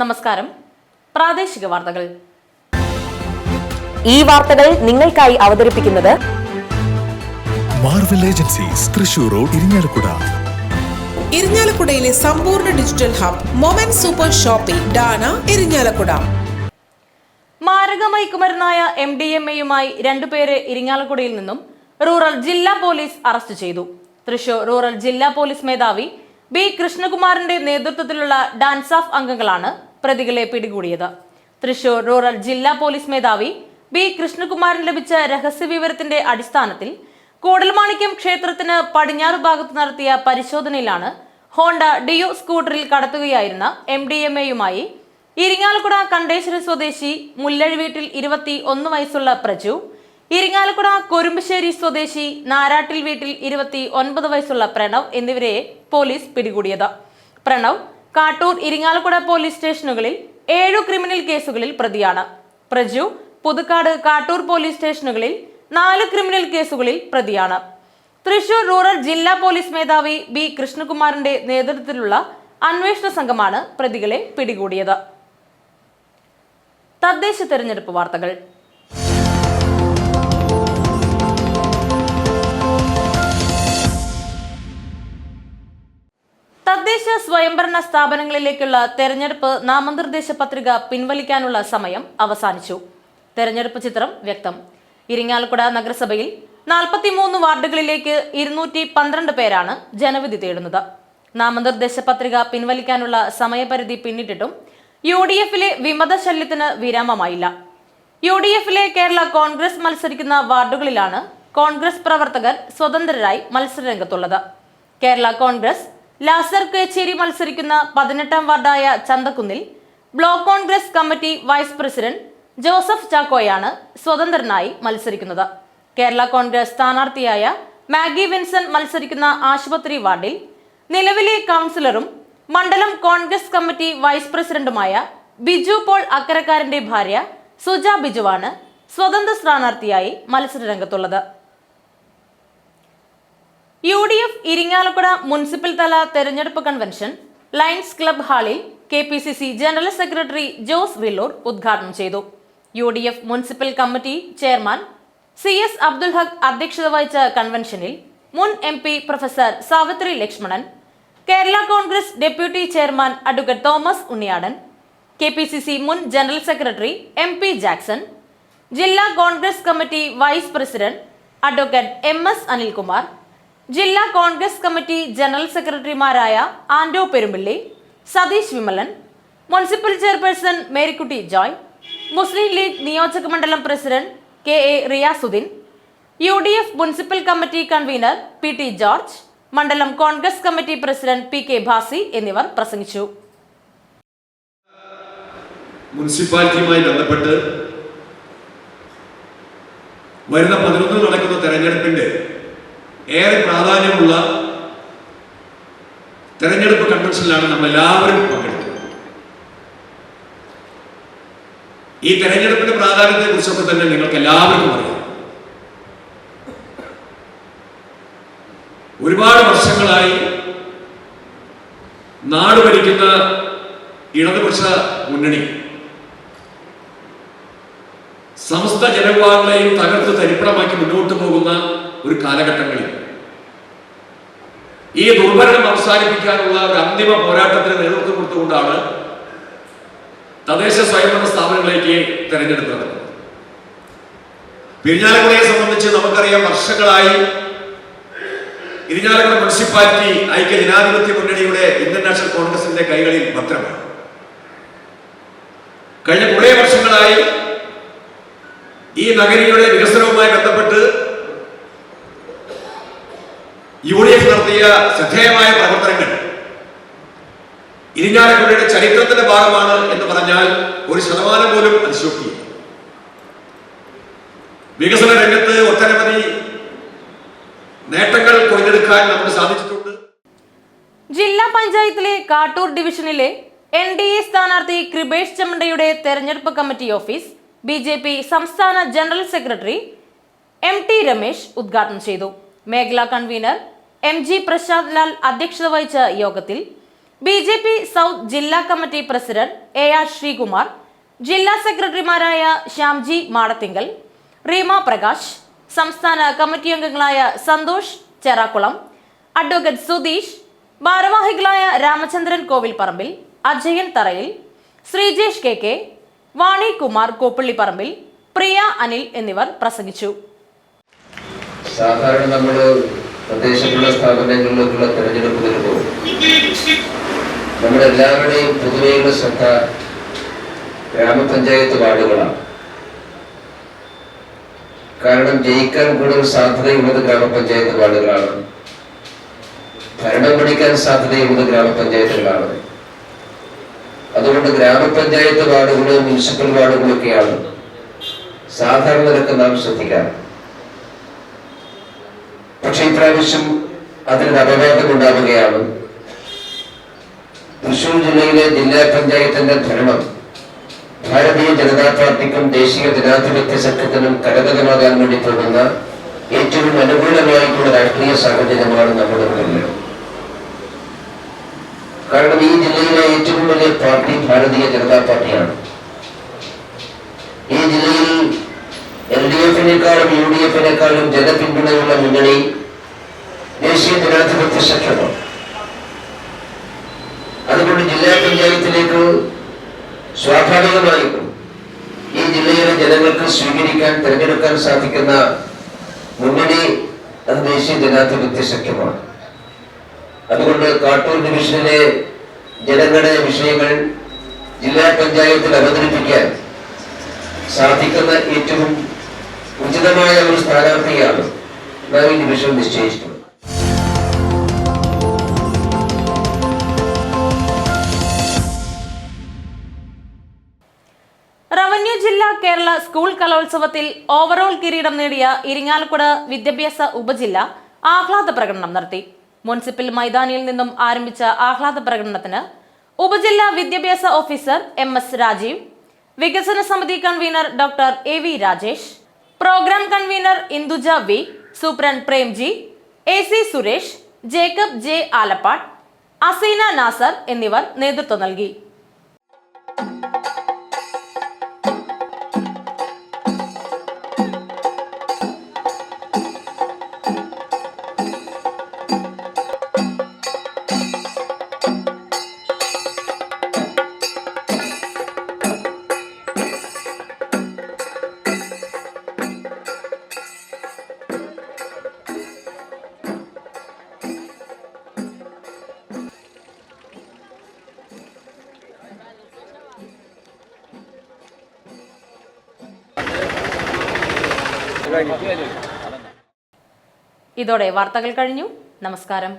നമസ്കാരം. പ്രാദേശിക വാർത്തകൾ. ഈ വാർത്തകൾ നിങ്ങൾക്കായി അവതരിപ്പിക്കുന്നത് Marvel agencies Thrissur road Irinjalakuda. ഇരിങ്ങാലക്കുടയിലെ സമ്പൂർണ്ണ digital hub Moment super shopping ഡാന ഇരിങ്ങാലക്കുട. മാരക മയക്കുമരുന്നായ MDMA-യുമായി രണ്ടുപേരെ ഇരിങ്ങാലക്കുടയിൽ നിന്നും റൂറൽ ജില്ലാ പോലീസ് അറസ്റ്റ് ചെയ്തു. തൃശൂർ റൂറൽ ജില്ലാ പോലീസ് മേധാവി B. കൃഷ്ണകുമാറിന്റെ നേതൃത്വത്തിലുള്ള ഡാൻസ് ഓഫ് അംഗങ്ങളാണ് പ്രതികളെ പിടികൂടിയത്. തൃശൂർ റൂറൽ ജില്ലാ പോലീസ് മേധാവി B. കൃഷ്ണകുമാറിന് ലഭിച്ച രഹസ്യവിവരത്തിന്റെ അടിസ്ഥാനത്തിൽ കൂടൽമാണിക്യം ക്ഷേത്രത്തിന് പടിഞ്ഞാറ് ഭാഗത്ത് നടത്തിയ പരിശോധനയിലാണ് ഹോണ്ട ഡിയോ സ്കൂട്ടറിൽ കടത്തുകയായിരുന്ന MDMA-യുമായി ഇരിങ്ങാലക്കുട കണ്ടേശ്വര സ്വദേശി മുല്ലഴി വീട്ടിൽ 21 വയസ്സുള്ള പ്രജു, ഇരിങ്ങാലക്കുട കൊരുമ്പശ്ശേരി സ്വദേശി നാരാട്ടിൽ വീട്ടിൽ 29 വയസ്സുള്ള പ്രണവ് എന്നിവരെ പോലീസ് പിടികൂടിയത്. പ്രണവ് കാട്ടൂർ, ഇരിങ്ങാലക്കുട പോലീസ് സ്റ്റേഷനുകളിൽ 7 ക്രിമിനൽ കേസുകളിൽ പ്രതിയാണ്. പ്രജു പുതുക്കാട്, കാട്ടൂർ പോലീസ് സ്റ്റേഷനുകളിൽ 4 ക്രിമിനൽ കേസുകളിൽ പ്രതിയാണ്. തൃശൂർ റൂറൽ ജില്ലാ പോലീസ് മേധാവി B. കൃഷ്ണകുമാറിന്റെ നേതൃത്വത്തിലുള്ള അന്വേഷണ സംഘമാണ് പ്രതികളെ പിടികൂടിയത്. തദ്ദേശ തെരഞ്ഞെടുപ്പ് വാർത്തകൾ. തദ്ദേശ സ്വയംഭരണ സ്ഥാപനങ്ങളിലേക്കുള്ള തെരഞ്ഞെടുപ്പ് നാമനിർദ്ദേശ പത്രിക പിൻവലിക്കാനുള്ള സമയം അവസാനിച്ചു. തെരഞ്ഞെടുപ്പ് ചിത്രം വ്യക്തം. ഇരിങ്ങാലക്കുട നഗരസഭയിൽ 43 വാർഡുകളിലേക്ക് 212 പേരാണ് ജനവിധി തേടുന്നത്. നാമനിർദ്ദേശ പത്രിക പിൻവലിക്കാനുള്ള സമയപരിധി പിന്നിട്ടിട്ടും UDF-ലെ വിമതശല്യത്തിന് വിരാമമായില്ല. UDF-ലെ കേരള കോൺഗ്രസ് മത്സരിക്കുന്ന വാർഡുകളിലാണ് കോൺഗ്രസ് പ്രവർത്തകർ സ്വതന്ത്രരായി മത്സരരംഗത്തുള്ളത്. കേരള കോൺഗ്രസ് ലാസർ കേച്ചേരി മത്സരിക്കുന്ന 18ാം വാർഡായ ചന്തക്കുന്നിൽ block Congress committee vice president Joseph ചാക്കോയാണ് സ്വതന്ത്രനായി മത്സരിക്കുന്നത്. കേരള കോൺഗ്രസ് സ്ഥാനാർത്ഥിയായ മാഗി വിൻസെന്റ് മത്സരിക്കുന്ന ആശുപത്രി വാർഡിൽ നിലവിലെ കൗൺസിലറും മണ്ഡലം കോൺഗ്രസ് കമ്മിറ്റി വൈസ് പ്രസിഡന്റുമായ ബിജു പോൾ അക്കരക്കാരന്റെ ഭാര്യ സുജ ബിജുവാണ് സ്വതന്ത്ര സ്ഥാനാർത്ഥിയായി മത്സരരംഗത്തുള്ളത്. UDF ഇരിങ്ങാലക്കുട മുനിസിപ്പൽ തല തെരഞ്ഞെടുപ്പ് കൺവെൻഷൻ ലയൺസ് ക്ലബ് ഹാളിൽ KPCC general secretary Jose Villoor ഉദ്ഘാടനം ചെയ്തു. UDF municipal committee chairman CS Abdul Haq അധ്യക്ഷത വഹിച്ച കൺവെൻഷനിൽ മുൻ MP professor Savitri Lakshmanan, Kerala Congress deputy chairman advocate Thomas Unniyadan, KPCC മുൻ ജനറൽ സെക്രട്ടറി MP ജാക്സൺ, ജില്ലാ Congress committee vice president advocate MS Anilkumar, ജില്ലാ കോൺഗ്രസ് കമ്മിറ്റി ജനറൽ സെക്രട്ടറിമാരായ ആൻഡോ പെരുമ്പിള്ളി, സതീഷ് വിമലൻ, മുനിസിപ്പൽ ചെയർപേഴ്സൺ മേരിക്കുട്ടി ജോയ്, മുസ്ലിം ലീഗ് നിയോജക മണ്ഡലം president KA Riyasuddin, UDF municipal committee convener PT George, മണ്ഡലം Congress committee president PK Bhasi എന്നിവർ പ്രസംഗിച്ചു. മുനിസിപ്പാലിറ്റിയുമായി ബന്ധപ്പെട്ട് വരുന്ന 11 നടക്കുന്ന തെരഞ്ഞെടുപ്പിന്റെ ഏറെ പ്രാധാന്യമുള്ള തെരഞ്ഞെടുപ്പ് കൺവെൻഷനിലാണ് നമ്മൾ എല്ലാവരും പങ്കെടുക്കുന്നത്. ഈ തെരഞ്ഞെടുപ്പിന്റെ പ്രാധാന്യത്തെ കുറിച്ചൊക്കെ തന്നെ നിങ്ങൾക്ക് എല്ലാവർക്കും അറിയാം. ഒരുപാട് വർഷങ്ങളായി നാട് ഭരിക്കുന്ന ഇടതുപക്ഷ മുന്നണി സമസ്ത ജനവിഭാഗങ്ങളെയും തകർത്ത് തരിപ്പണമാക്കി മുന്നോട്ട് പോകുന്ന ഒരു കാലഘട്ടങ്ങളിൽ ഈ ദുർഭരണം അവസാനിപ്പിക്കാനുള്ള ഒരു അന്തിമ പോരാട്ടത്തിന് നേതൃത്വം കൊടുത്തുകൊണ്ടാണ് തദ്ദേശ സ്വയംഭരണ സ്ഥാപനങ്ങളിലേക്ക് തെരഞ്ഞെടുപ്പ് നടന്നത്. ഇരിങ്ങാലക്കുടയെ സംബന്ധിച്ച് നമുക്കറിയാം, വർഷങ്ങളായി ഇരിങ്ങാലക്കുട മുനിസിപ്പാലിറ്റി ഐക്യ ജനാധിപത്യ മുന്നണിയുടെ ഇന്ത്യൻ നാഷണൽ കോൺഗ്രസിന്റെ കൈകളിൽ ഭദ്രമാണ്. കഴിഞ്ഞ കുറേ വർഷങ്ങളായി ഈ നഗരിയുടെ വികസനവുമായി ബന്ധപ്പെട്ട് UDF നടത്തിയ ശ്രദ്ധേയമായ പ്രവർത്തനങ്ങൾ ഇരിങ്ങാലക്കുടയുടെ ചരിത്രത്തിന്റെ ഭാഗമാണ് എന്ന് പറഞ്ഞാൽ 1% പോലും അതിശോക്തിയില്ല. വികസന രംഗത്ത് ഒട്ടനവധി നേട്ടങ്ങൾ കൊയ്തെടുക്കാൻ നമുക്ക് സാധിച്ചിട്ടുണ്ട്. ജില്ലാ പഞ്ചായത്തിലെ കാട്ടൂർ ഡിവിഷനിലെ NDA സ്ഥാനാർത്ഥി കൃപേഷ് ചമണ്ടയുടെ തെരഞ്ഞെടുപ്പ് കമ്മിറ്റി ഓഫീസ് BJP സംസ്ഥാന ജനറൽ സെക്രട്ടറി MT രമേശ് ഉദ്ഘാടനം ചെയ്തു. മേഖലാ കൺവീനർ MG പ്രശാന്ത് ലാൽ അധ്യക്ഷത വഹിച്ച യോഗത്തിൽ BJP സൗത്ത് ജില്ലാ കമ്മിറ്റി പ്രസിഡന്റ് AR ശ്രീകുമാർ, ജില്ലാ സെക്രട്ടറിമാരായ ശ്യാംജി മാടത്തിങ്കൽ, റീമ പ്രകാശ്, സംസ്ഥാന കമ്മിറ്റി അംഗങ്ങളായ സന്തോഷ് ചെറാക്കുളം, അഡ്വക്കേറ്റ് സുധീഷ്, ഭാരവാഹികളായ രാമചന്ദ്രൻ കോവിൽപ്പറമ്പിൽ, അജയൻ തറയിൽ, ശ്രീജേഷ് KK, വാണി കുമാർ കോപ്പള്ളിപ്പറമ്പിൽ, പ്രിയ അനിൽ എന്നിവർ പ്രസംഗിച്ചു. സാധാരണ നമ്മൾ പ്രദേശത്തുള്ള സ്ഥാപനങ്ങളിലേക്കുള്ള തെരഞ്ഞെടുപ്പ് വരുമ്പോൾ നമ്മുടെ എല്ലാവരുടെയും പൊതുവെയുള്ള ശ്രദ്ധ ഗ്രാമപഞ്ചായത്ത് വാർഡുകളാണ്. കാരണം ജയിക്കാൻ കൂടുതൽ സാധ്യതയുള്ളത് ഗ്രാമപഞ്ചായത്ത് വാർഡുകളാണ്, ഭരണം പിടിക്കാൻ സാധ്യതയുള്ളത് ഗ്രാമപഞ്ചായത്തുകളാണ്. അതുകൊണ്ട് ഗ്രാമപഞ്ചായത്ത് വാർഡുകളും മുനിസിപ്പൽ വാർഡുകളൊക്കെയാണ് സാധാരണ നിരക്ക് നാം ശ്രദ്ധിക്കാം. പക്ഷെ ഇപ്രാവശ്യം അതിനൊരു അപവാദം ഉണ്ടാവുകയാണ്. തൃശൂർ ജില്ലയിലെ ജില്ലാ പഞ്ചായത്തിന്റെ ഭരണം ഭാരതീയ ജനതാ പാർട്ടിക്കും ദേശീയ ജനാധിപത്യ സഖ്യത്തിനും കരഗതമാകാൻ വേണ്ടി പോകുന്ന ഏറ്റവും അനുകൂലമായിട്ടുള്ള രാഷ്ട്രീയ സാഹചര്യമാണ് നമ്മുടെ മുന്നിൽ. കാരണം ഈ ജില്ലയിലെ ഏറ്റവും വലിയ പാർട്ടി ഭാരതീയ ജനതാ പാർട്ടിയാണ്. ഈ ജില്ലയിൽ LDF-നേക്കാളും UDF-നേക്കാളും ജനപിന്തുണയുള്ള മുന്നണി ദേശീയ ജനാധിപത്യ സഖ്യമാണ്. അതുകൊണ്ട് ജില്ലാ പഞ്ചായത്തിലേക്ക് സ്വാഭാവികമായും ഈ ജില്ലയിലെ ജനങ്ങൾക്ക് സ്വീകരിക്കാൻ തിരഞ്ഞെടുക്കാൻ സാധിക്കുന്ന മുന്നണി അത് ദേശീയ ജനാധിപത്യ സഖ്യമാണ്. അതുകൊണ്ട് കാട്ടൂർ ഡിവിഷനിലെ ജനങ്ങളുടെ വിഷയങ്ങൾ ജില്ലാ പഞ്ചായത്തിൽ അവതരിപ്പിക്കാൻ സാധിക്കുന്ന ഏറ്റവും ഉചിതമായ ഒരു സ്ഥാനാർത്ഥിയാണ് നാം ഈ ഡിവിഷൻ നിശ്ചയിച്ചിട്ടുള്ളത്. റവന്യൂ ജില്ലാ കേരള സ്കൂൾ കലോത്സവത്തിൽ ഓവറോൾ കിരീടം നേടിയ ഇരിങ്ങാലക്കുട വിദ്യാഭ്യാസ ഉപജില്ല ആഹ്ലാദ പ്രകടനം നടത്തി. മുനിസിപ്പൽ മൈതാനിയിൽ നിന്നും ആരംഭിച്ച ആഹ്ലാദ പ്രകടനത്തിന് ഉപജില്ലാ വിദ്യാഭ്യാസ ഓഫീസർ MS രാജീവ്, വികസന സമിതി convener doctor AV Rajesh, programme convener Induja V, superintendent Premji, AC Suresh, Jacob J Alappad, Aseena Nasar എന്നിവർ നേതൃത്വം നൽകി. ഇതോടെ വാർത്തകൾ കഴിഞ്ഞു. നമസ്കാരം.